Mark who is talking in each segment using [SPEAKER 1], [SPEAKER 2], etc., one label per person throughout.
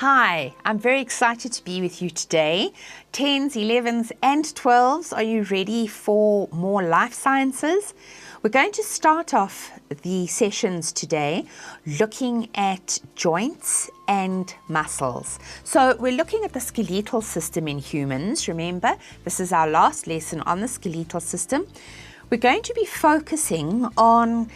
[SPEAKER 1] Hi, I'm very excited to be with you today. 10s, 11s and 12s, are you ready for more life sciences? We're going to start off the sessions today looking at joints and muscles. So we're looking at the skeletal system in humans. Remember, this is our last lesson on the skeletal system. We're going to be focusing on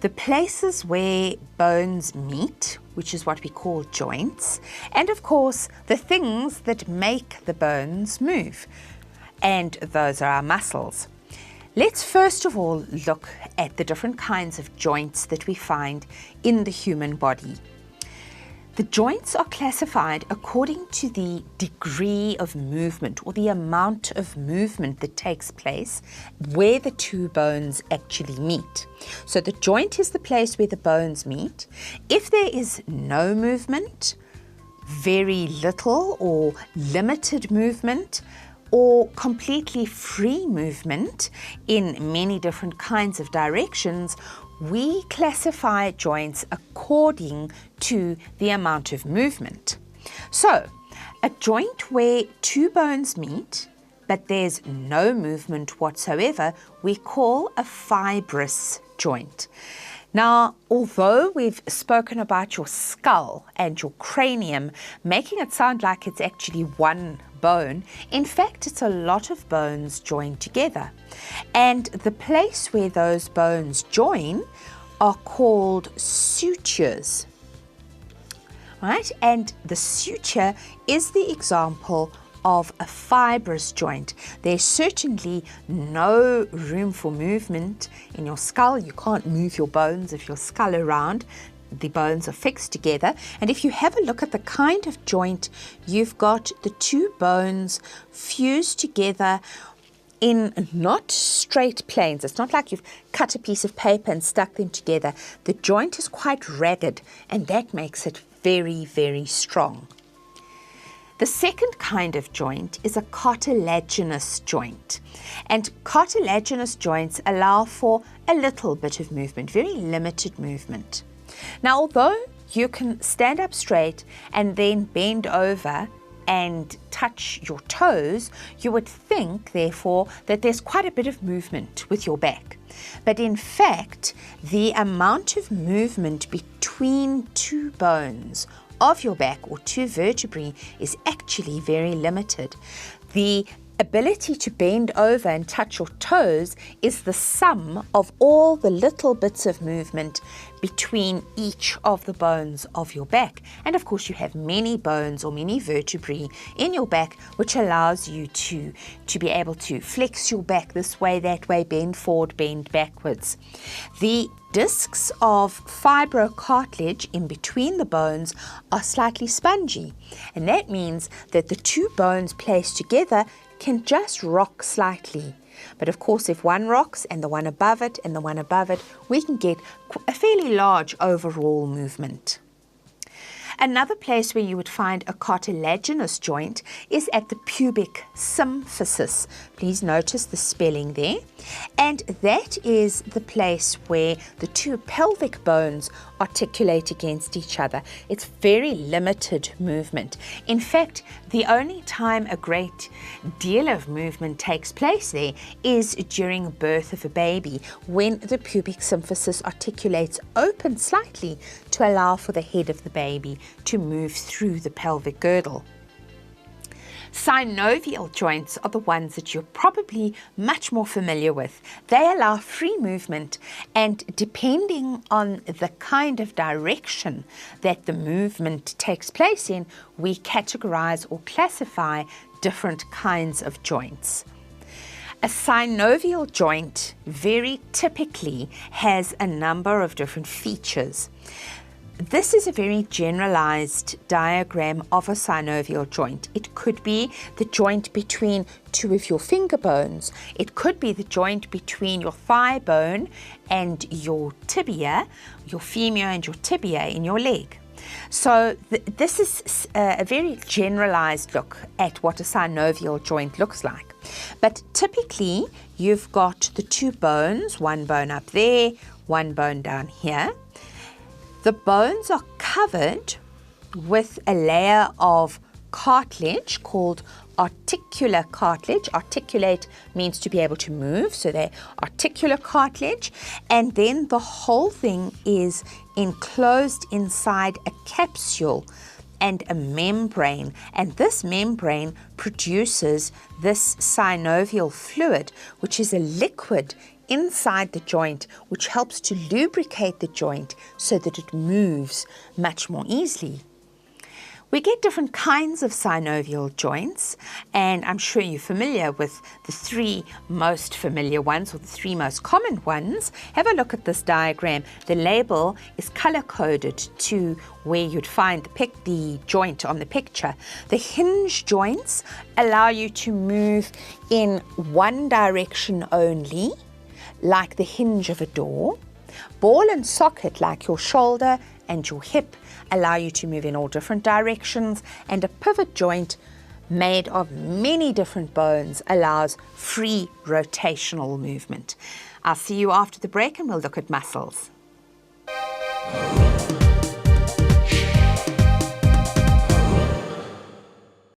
[SPEAKER 1] the places where bones meet, which is what we call joints, and of course the things that make the bones move, and those are our muscles. Let's first of all look at the different kinds of joints that we find in the human body. The joints are classified according to the degree of movement or the amount of movement that takes place where the two bones actually meet. So the joint is the place where the bones meet. If there is no movement, very little or limited movement, or completely free movement in many different kinds of directions, we classify joints according to the amount of movement. So, a joint where two bones meet, but there's no movement whatsoever, we call a fibrous joint. Now, although we've spoken about your skull and your cranium, making it sound like it's actually one bone, in fact, it's a lot of bones joined together. And the place where those bones join are called sutures, right? And the suture is the example of a fibrous joint. There's certainly no room for movement in your skull. You can't move your bones of your skull around. The bones are fixed together. And if you have a look at the kind of joint, you've got the two bones fused together in not straight planes. It's not like you've cut a piece of paper and stuck them together. The joint is quite ragged, and that makes it very, very strong. The second kind of joint is a cartilaginous joint. And cartilaginous joints allow for a little bit of movement, very limited movement. Now, although you can stand up straight and then bend over and touch your toes, you would think, therefore, that there's quite a bit of movement with your back. But in fact, the amount of movement between two bones of your back or two vertebrae is actually very limited. The ability to bend over and touch your toes is the sum of all the little bits of movement between each of the bones of your back. And of course, you have many bones or many vertebrae in your back, which allows you to be able to flex your back this way, that way, bend forward, bend backwards. The discs of fibrocartilage in between the bones are slightly spongy, and that means that the two bones placed together can just rock slightly. But of course, if one rocks and the one above it and the one above it, we can get a fairly large overall movement. Another place where you would find a cartilaginous joint is at the pubic symphysis. Please notice the spelling there. And that is the place where the two pelvic bones articulate against each other. It's very limited movement. In fact, the only time a great deal of movement takes place there is during birth of a baby, when the pubic symphysis articulates open slightly to allow for the head of the baby to move through the pelvic girdle. Synovial joints are the ones that you're probably much more familiar with. They allow free movement, and depending on the kind of direction that the movement takes place in, we categorize or classify different kinds of joints. A synovial joint very typically has a number of different features. This is a very generalized diagram of a synovial joint. It could be the joint between two of your finger bones. It could be the joint between your thigh bone and your tibia, your femur and your tibia in your leg. So this is a very generalized look at what a synovial joint looks like. But typically, you've got the two bones, one bone up there, one bone down here. The bones are covered with a layer of cartilage called articular cartilage. Articulate means to be able to move, so they're articular cartilage, and then the whole thing is enclosed inside a capsule and a membrane, and this membrane produces this synovial fluid, which is a liquid inside the joint which helps to lubricate the joint so that it moves much more easily. We get different kinds of synovial joints, and I'm sure you're familiar with the three most familiar ones, or the three most common ones. Have a look at this diagram. The label is color-coded to where you'd find the joint on the picture. The hinge joints allow you to move in one direction only, like the hinge of a door. Ball and socket, like your shoulder and your hip, allow you to move in all different directions, and a pivot joint made of many different bones allows free rotational movement. I'll see you after the break and we'll look at muscles.